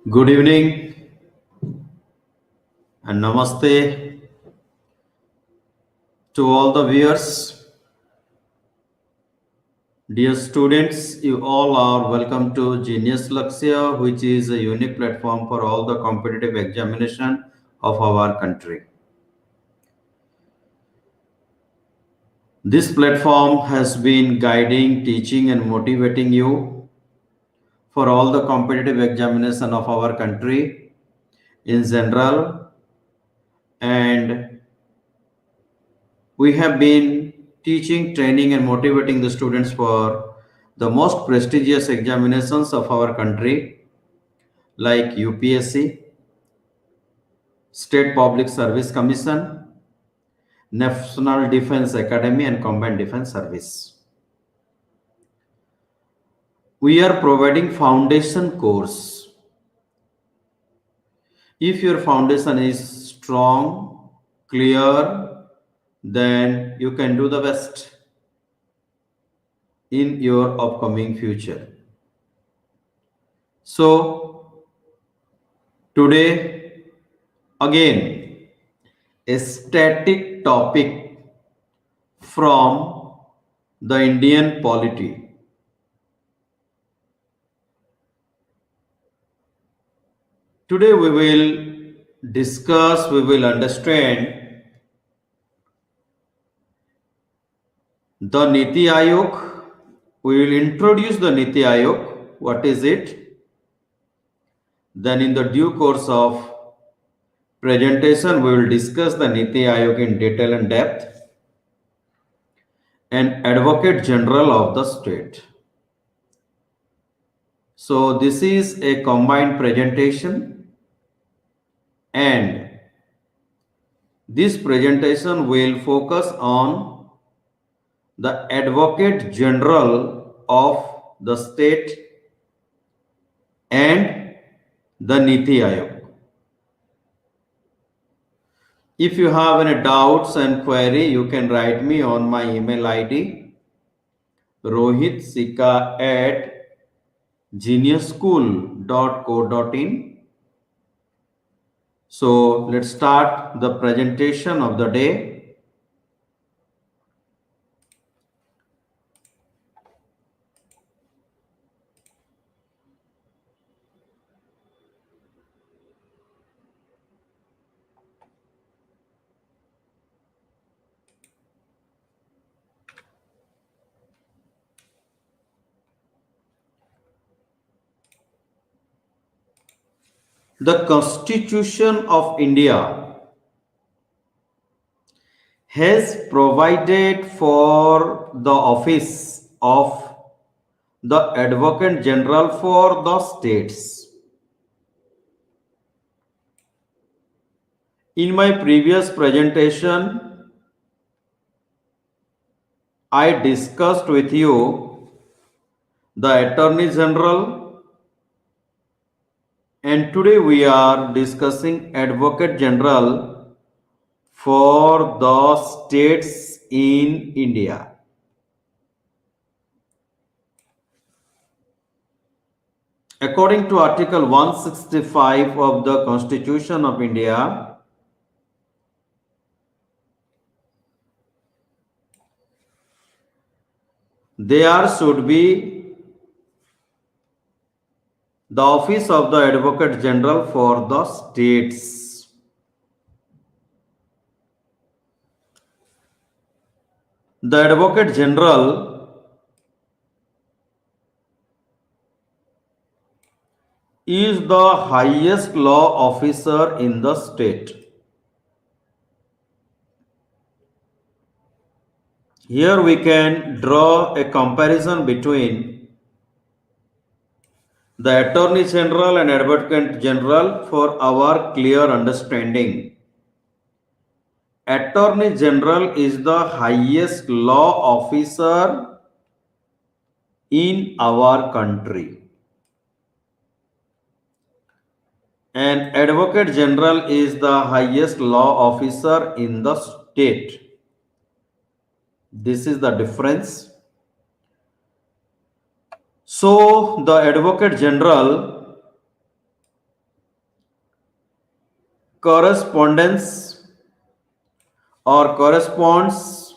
Good evening and namaste to all the viewers. Dear students, you all are welcome to Genius Lakshya, which is a unique platform for all the competitive examination of our country. This platform has been guiding, teaching, and motivating you for all the competitive examination of our country in general, and we have been teaching, training, and motivating the students for the most prestigious examinations of our country, like UPSC, State Public Service Commission, National Defense Academy, and Combined Defense Service. We are providing foundation course. If your foundation is strong, clear, then you can do the best in your upcoming future. So, today, again, a static topic from the Indian polity. Today, we will discuss, we will understand the Niti Aayog. We will introduce the Niti Aayog. What is it? Then, in the due course of presentation, we will discuss the Niti Aayog in detail and depth, and Advocate General of the state. So, this is a combined presentation, and this presentation will focus on the Advocate General of the state and the Niti Aayog. If you have any doubts and query, you can write me on my email ID rohitsika@geniusschool.co.in. So let's start the presentation of the day. The Constitution of India has provided for the office of the Advocate General for the states. In my previous presentation, I discussed with you the Attorney General, and today we are discussing Advocate General for the states in India. According to Article 165 of the Constitution of India, there should be the office of the Advocate General for the states. The Advocate General is the highest law officer in the state. Here we can draw a comparison between the Attorney General and Advocate General for our clear understanding. Attorney General is the highest law officer in our country, and Advocate General is the highest law officer in the state. This is the difference. So, the Advocate General correspondence or corresponds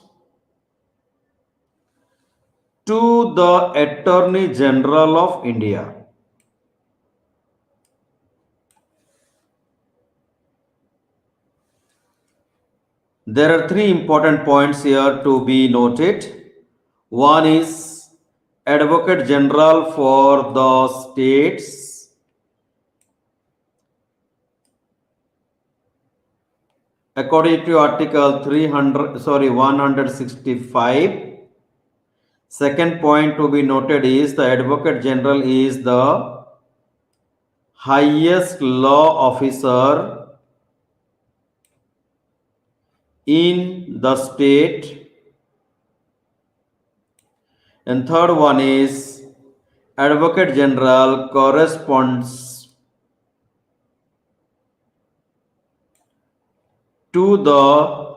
to the Attorney General of India. There are three important points here to be noted. One is Advocate General for the states. According to Article 165. Second point to be noted is the Advocate General is the highest law officer in the state. And third one is Advocate General corresponds to the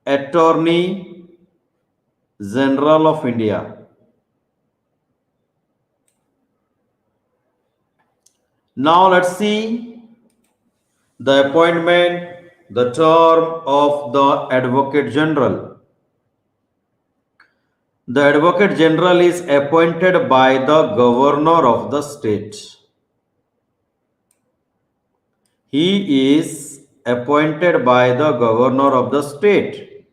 Attorney General of India. Now let's see the appointment, the term of the Advocate General. The Advocate General is appointed by the Governor of the state. He is appointed by the Governor of the state,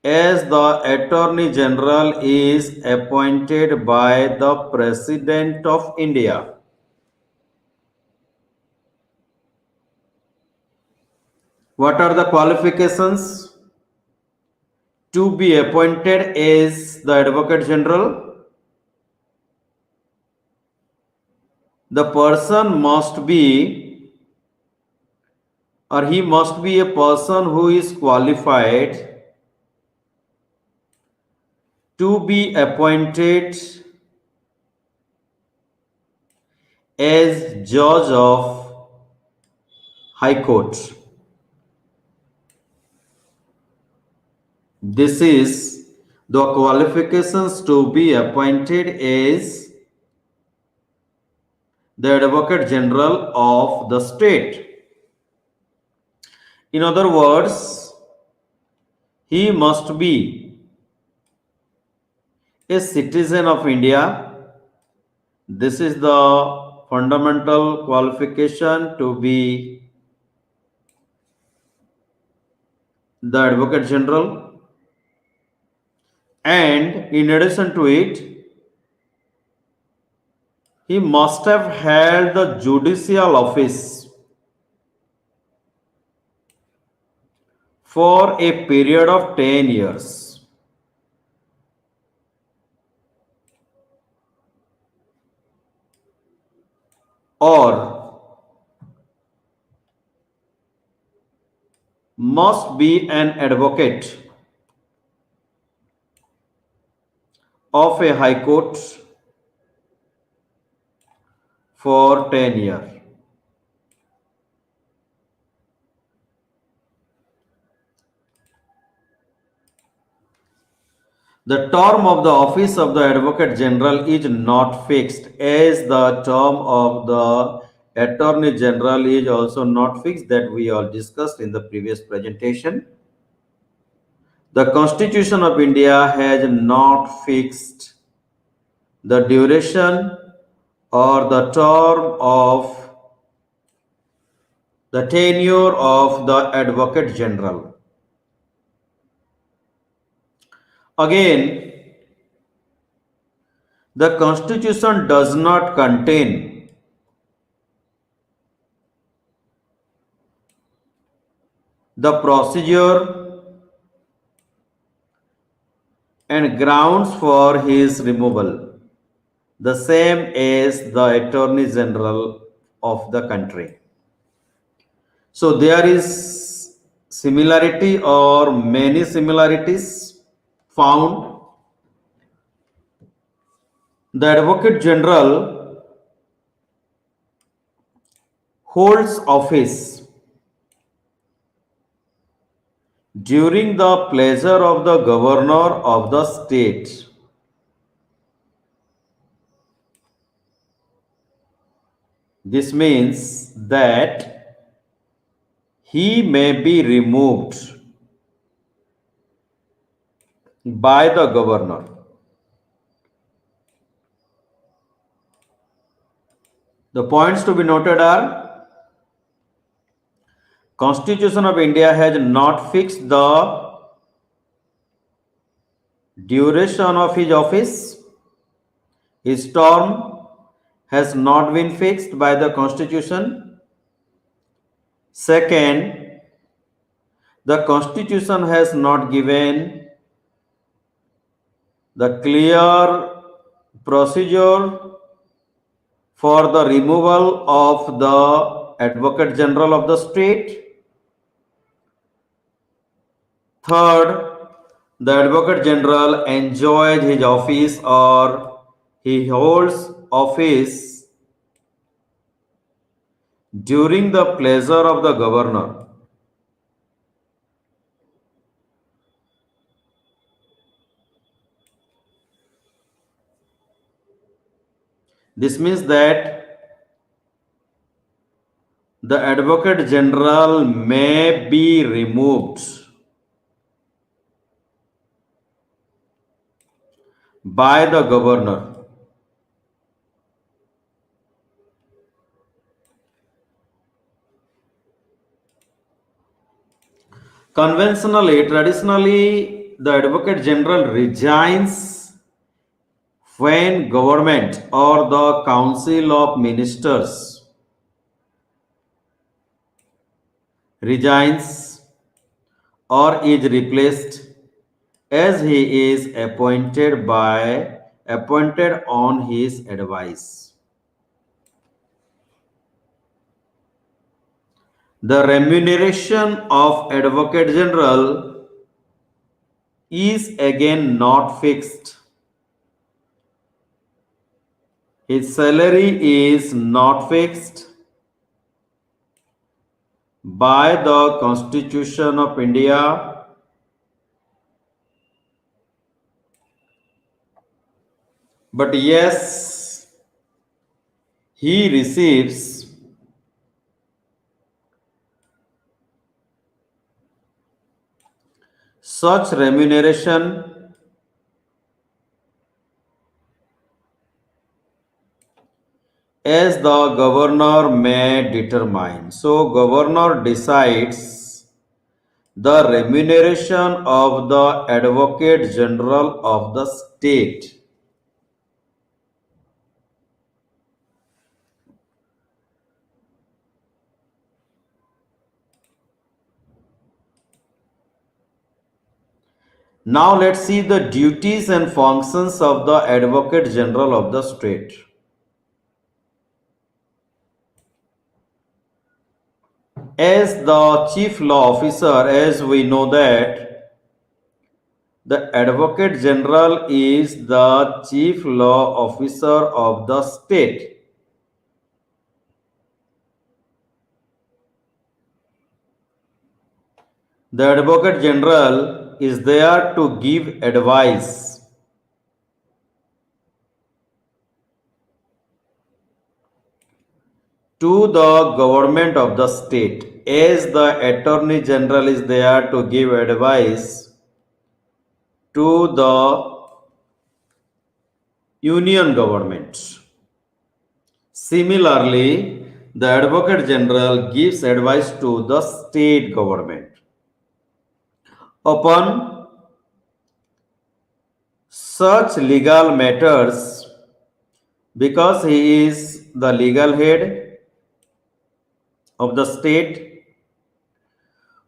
as the Attorney General is appointed by the President of India. What are the qualifications to be appointed as the Advocate General? The person must be, or he must be, a person who is qualified to be appointed as Judge of High Court. This is the qualifications to be appointed as the Advocate General of the state. In other words, he must be a citizen of India. This is the fundamental qualification to be the Advocate General. And in addition to it, he must have held the judicial office for a period of 10 years. Or must be an advocate of a high court for 10 years. The term of the office of the Advocate General is not fixed, as the term of the Attorney General is also not fixed, that we all discussed in the previous presentation. The Constitution of India has not fixed the duration or the term of the tenure of the Advocate General. Again, the Constitution does not contain the procedure and grounds for his removal, the same as the Attorney General of the country. So there is similarity or many similarities found. The Advocate General holds office during the pleasure of the Governor of the state. This means that he may be removed by the governor. The points to be noted are: Constitution of India has not fixed the duration of his office. His term has not been fixed by the Constitution. Second, the Constitution has not given the clear procedure for the removal of the Advocate General of the state. Third, the Advocate General enjoys his office or he holds office during the pleasure of the governor. This means that the Advocate General may be removed by the governor. Conventionally, traditionally, the Advocate General resigns when government or the Council of Ministers resigns or is replaced as he is appointed on his advice. The remuneration of Advocate General is again not fixed. His salary is not fixed by the Constitution of India, but yes, he receives such remuneration as the governor may determine. So, governor decides the remuneration of the Advocate General of the state. Now let's see the duties and functions of the Advocate General of the state. As the chief law officer, as we know that the Advocate General is the chief law officer of the state. The Advocate General is there to give advice to the government of the state, as the Attorney General is there to give advice to the union government. Similarly, the Advocate General gives advice to the state government upon such legal matters, because he is the legal head of the state,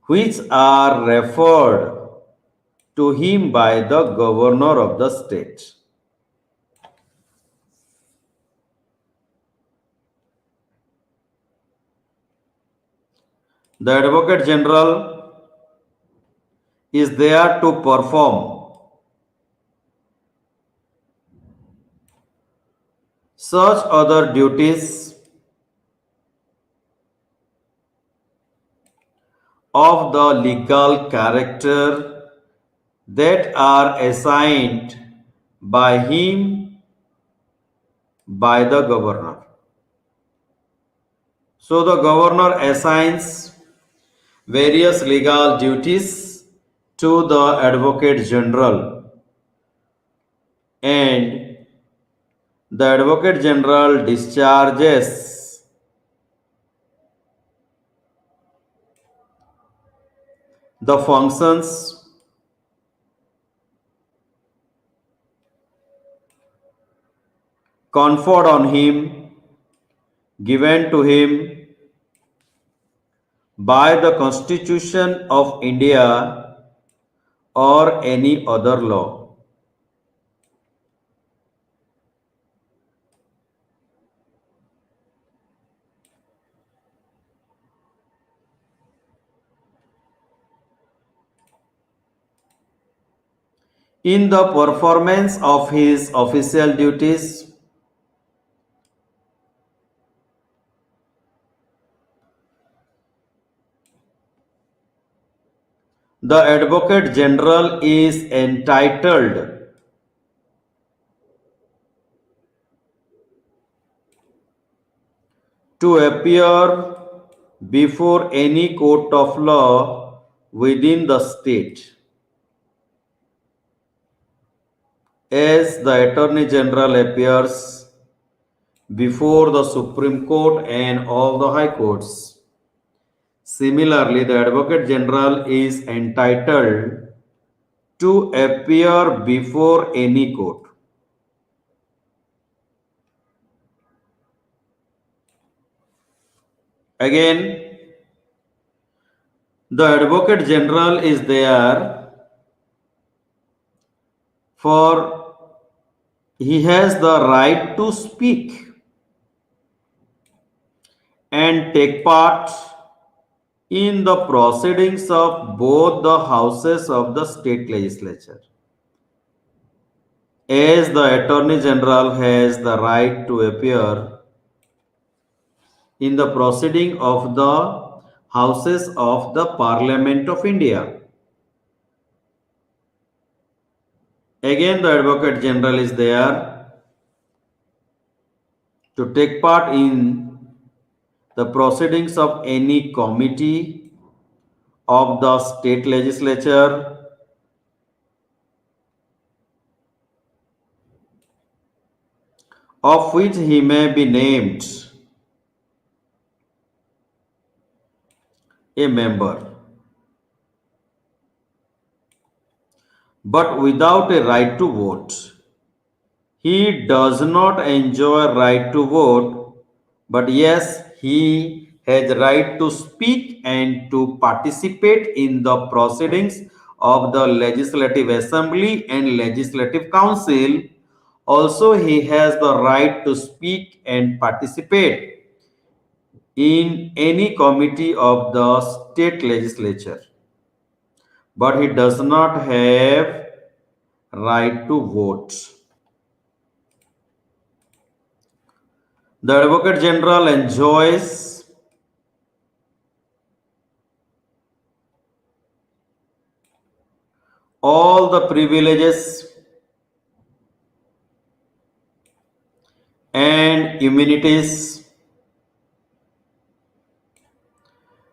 which are referred to him by the governor of the state. The Advocate General is there to perform such other duties of the legal character that are assigned by him by the governor. So the governor assigns various legal duties to the advocate general, and the advocate general discharges the functions conferred on him, given to him by the Constitution of India or any other law. In the performance of his official duties, the Advocate General is entitled to appear before any court of law within the state, as the Attorney General appears before the Supreme Court and all the High Courts. Similarly, the Advocate General is entitled to appear before any court. Again, the Advocate General is there for he has the right to speak and take part in the proceedings of both the houses of the state legislature. As the Attorney General has the right to appear in the proceeding of the houses of the Parliament of India. Again, the Advocate General is there to take part in the proceedings of any committee of the state legislature, of which he may be named a member, but without a right to vote. He does not enjoy right to vote, but yes, he has right to speak and to participate in the proceedings of the Legislative Assembly and Legislative Council. Also, he has the right to speak and participate in any committee of the state legislature, but he does not have right to vote. The Advocate General enjoys all the privileges and immunities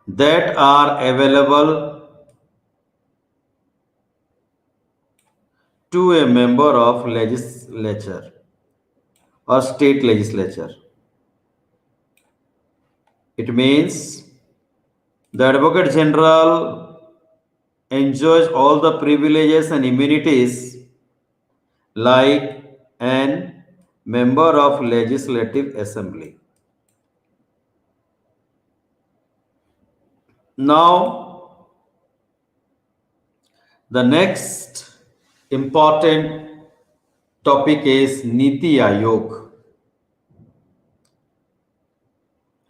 that are available to a member of legislature or state legislature. It means the Advocate General enjoys all the privileges and immunities like an member of legislative assembly. Now, the next important topic is Niti Ayog.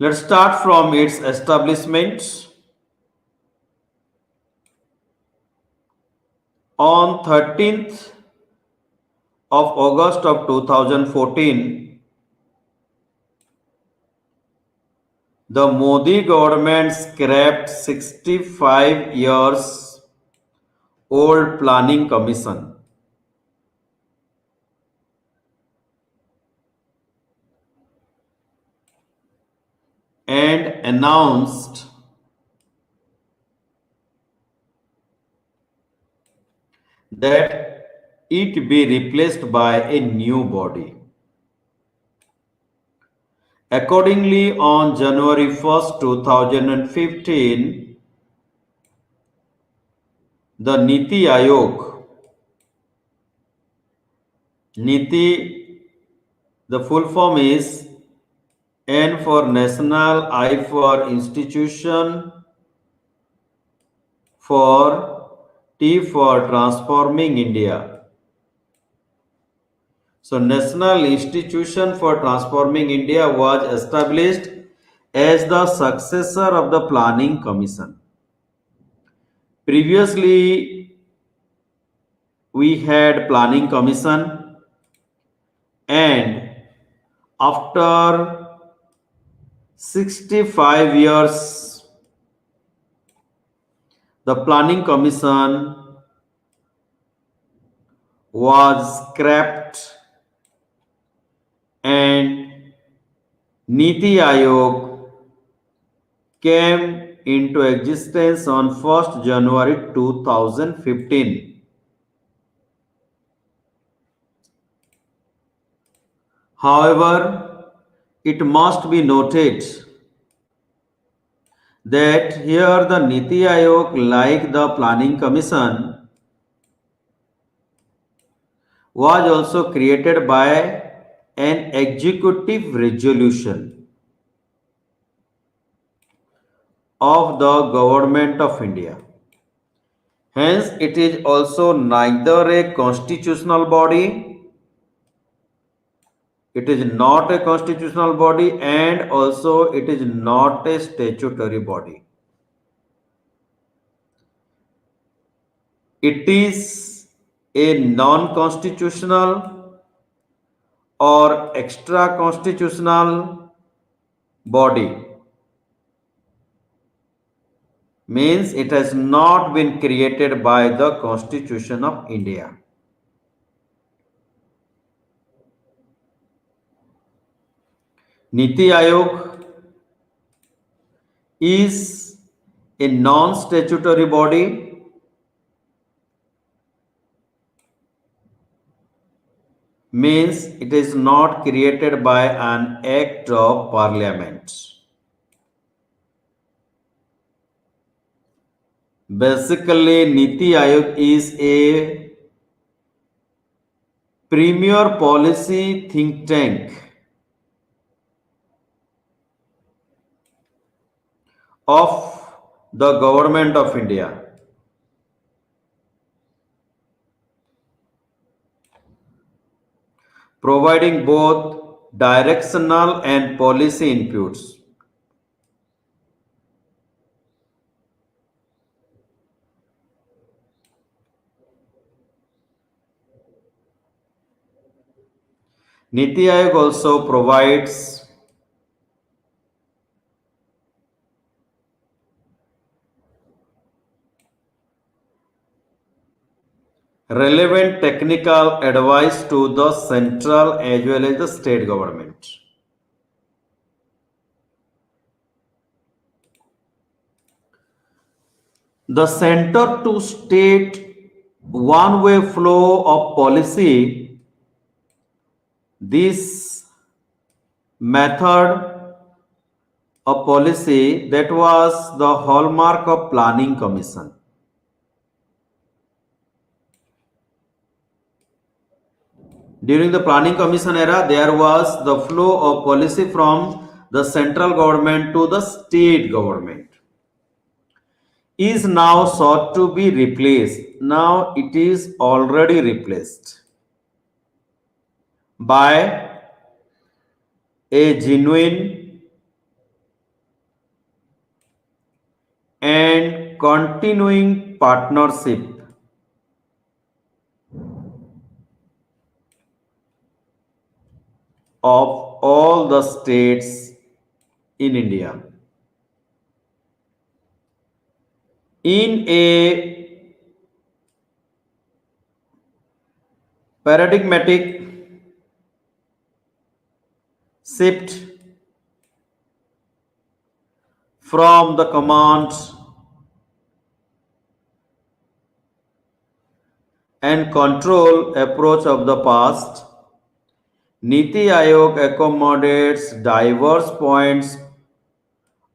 Let's start from its establishment. On 13th of August of 2014, the Modi government scrapped 65 years old planning commission and announced that it be replaced by a new body. Accordingly, on January 1st, 2015, the Niti Aayog, Niti, the full form is N for National, I for Institution, for T for Transforming India. So, National Institution for Transforming India was established as the successor of the Planning Commission. Previously, we had Planning Commission, and after 65 years, the Planning Commission was scrapped and Niti Aayog came into existence on 1st January 2015. However, it must be noted that here the Niti Aayog, like the Planning Commission, was also created by an executive resolution of the Government of India. Hence, it is also neither a constitutional body, it is not a constitutional body, and also it is not a statutory body. It is a non constitutional or extra constitutional body, means it has not been created by the Constitution of India. Niti Aayog is a non statutory body, means it is not created by an act of parliament. Basically, Niti Aayog is a premier policy think tank of the Government of India, providing both directional and policy inputs. Niti Aayog also provides relevant technical advice to the central as well as the state government. The center to state one way flow of policy, this method of policy that was the hallmark of Planning Commission. During the Planning Commission era, there was the flow of policy from the central government to the state government. Is now sought to be replaced. Now it is already replaced by a genuine and continuing partnership of all the states in India. In a paradigmatic shift from the command and control approach of the past. Niti Aayog accommodates diverse points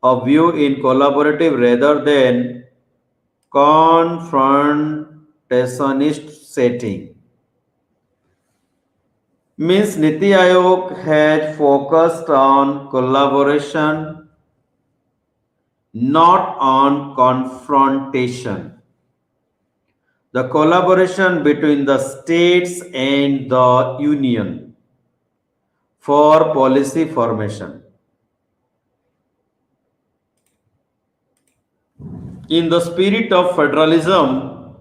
of view in collaborative rather than confrontationist setting. Means Niti Aayog has focused on collaboration, not on confrontation. The collaboration between the states and the union for policy formation. In the spirit of federalism,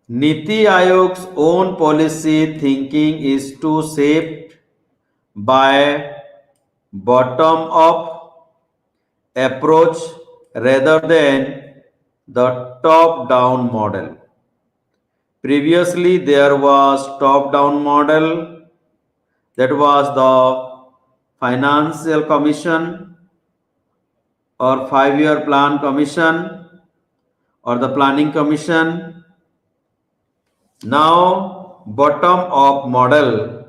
Niti Aayog's own policy thinking is to shape by bottom up approach rather than the top down model. Previously, there was top down model, that was the financial commission or 5-year plan commission or the planning commission. Now, bottom up model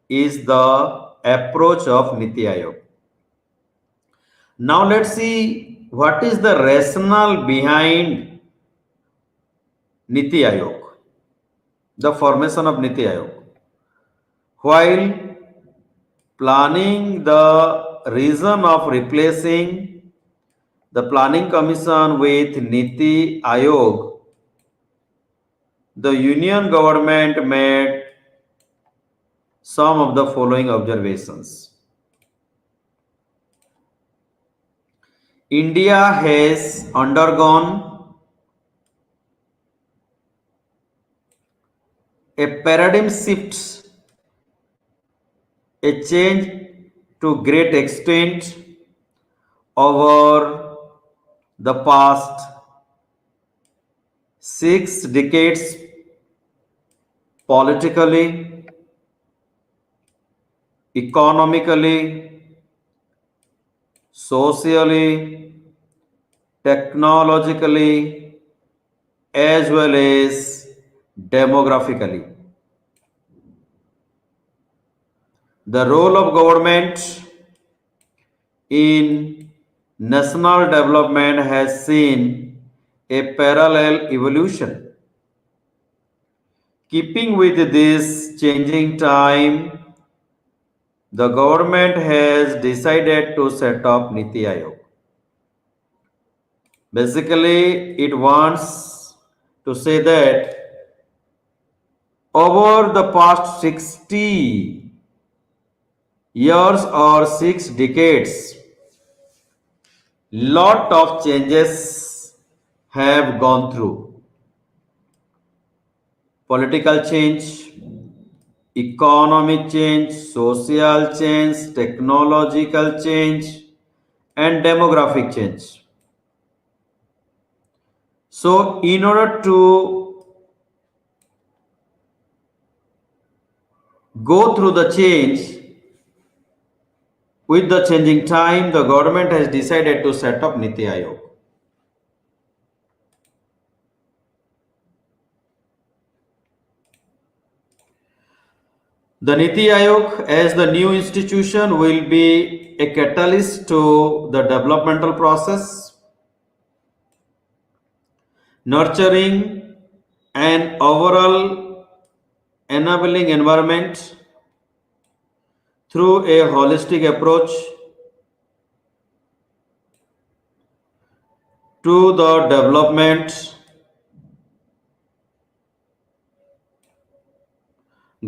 is the approach of Niti Aayog. Now, let's see what is the rationale behind Niti Aayog, the formation of Niti Aayog. While planning the reason of replacing the planning commission with Niti Aayog, the union government made some of the following observations. India has undergone a paradigm shift, a change to great extent over the past 6 decades politically, economically, socially, technologically, as well as demographically. The role of government in national development has seen a parallel evolution. Keeping with this changing time, the government has decided to set up Niti Aayog. Basically, it wants to say that over the past 60 years or 6 decades, lot of changes have gone through. Political change, economic change, social change, technological change, and demographic change. So, in order to go through the change with the changing time, the government has decided to set up Niti Aayog. The Niti Aayog, as the new institution, will be a catalyst to the developmental process, nurturing an overall enabling environment through a holistic approach to the development,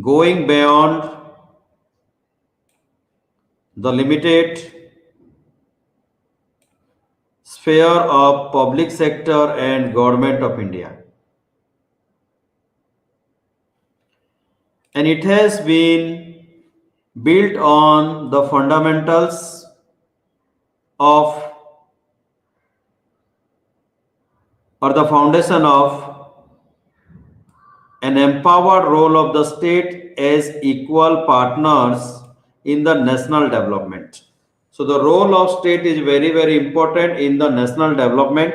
going beyond the limited sphere of public sector and government of India. And it has been built on the fundamentals of or the foundation of an empowered role of the state as equal partners in the national development. So the role of state is very, very important in the national development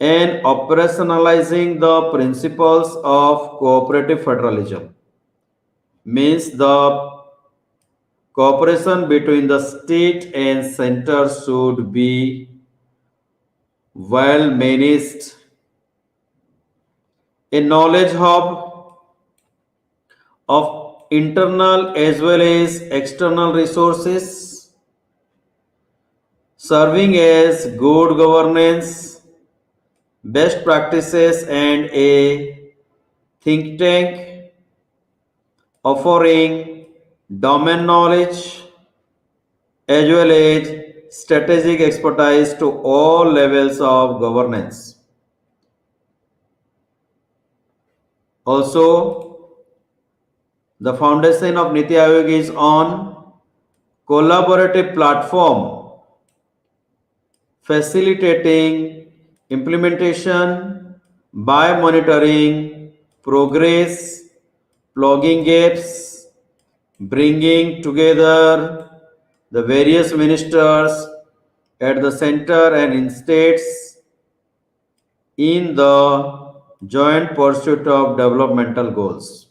and operationalizing the principles of cooperative federalism means the cooperation between the state and center should be well managed. A knowledge hub of internal as well as external resources, serving as good governance, best practices, and a think tank offering domain knowledge as well as strategic expertise to all levels of governance. Also, the foundation of Niti Aayog is on collaborative platform facilitating implementation by monitoring progress, plugging gaps, bringing together the various ministers at the center and in states in the joint pursuit of developmental goals.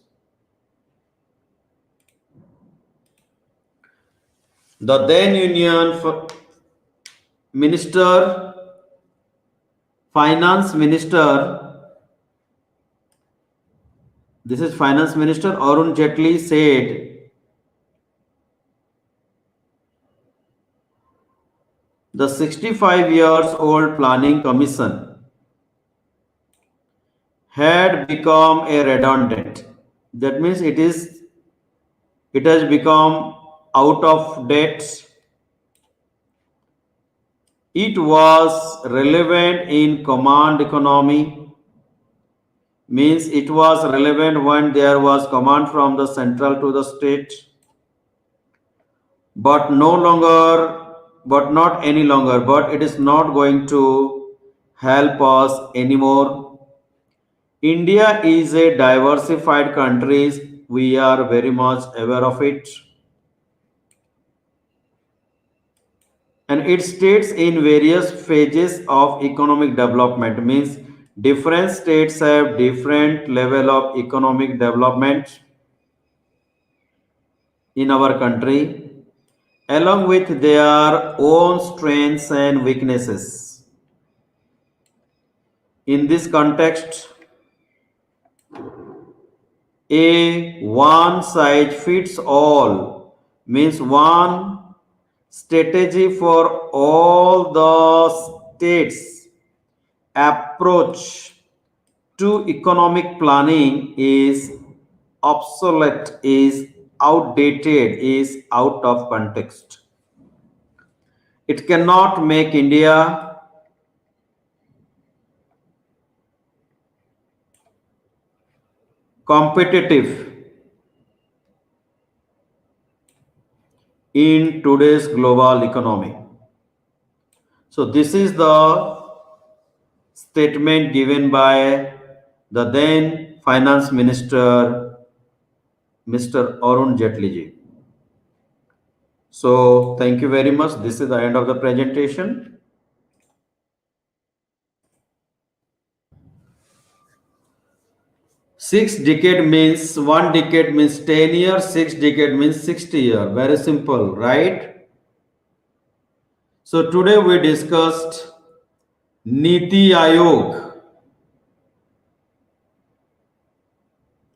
The then Minister, Finance Minister, this is Finance Minister Arun Jaitley said the 65 years old Planning Commission had become a redundant. That means it has become out of date. It was relevant in command economy, means it was relevant when there was command from the central to the state, but no longer, but not any longer, but it is not going to help us anymore. India is a diversified country. We are very much aware of it. And it states in various phases of economic development means different states have different level of economic development in our country along with their own strengths and weaknesses. In this context, a one size fits all means one strategy for all the states approach to economic planning is obsolete, is outdated, is out of context. It cannot make India competitive in today's global economy. So, this is the statement given by the then Finance Minister, Mr. Arun Jaitley ji. So, thank you very much. This is the end of the presentation. Six decade means one decade means 10 years, six decade means 60 years. Very simple, right? So today we discussed Niti Aayog,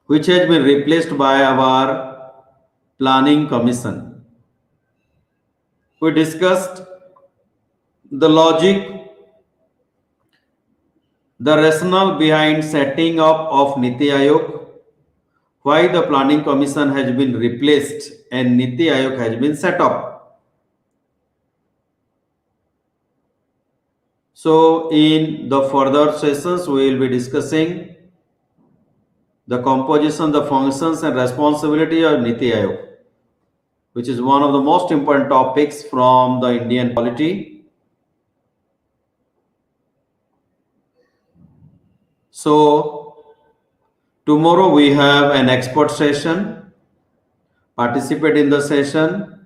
which has been replaced by our Planning Commission. We discussed the logic, the rationale behind setting up of Niti Aayog, why the Planning Commission has been replaced and Niti Aayog has been set up. So in the further sessions, we will be discussing the composition, the functions and responsibility of Niti Aayog, which is one of the most important topics from the Indian polity. So tomorrow we have an expert session Participate in the session,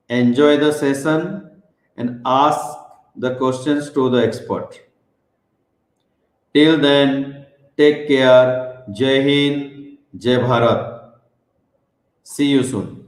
enjoy the session, and ask the questions to the expert. Till then, take care. Jai Hind, Jai Bharat. See you soon.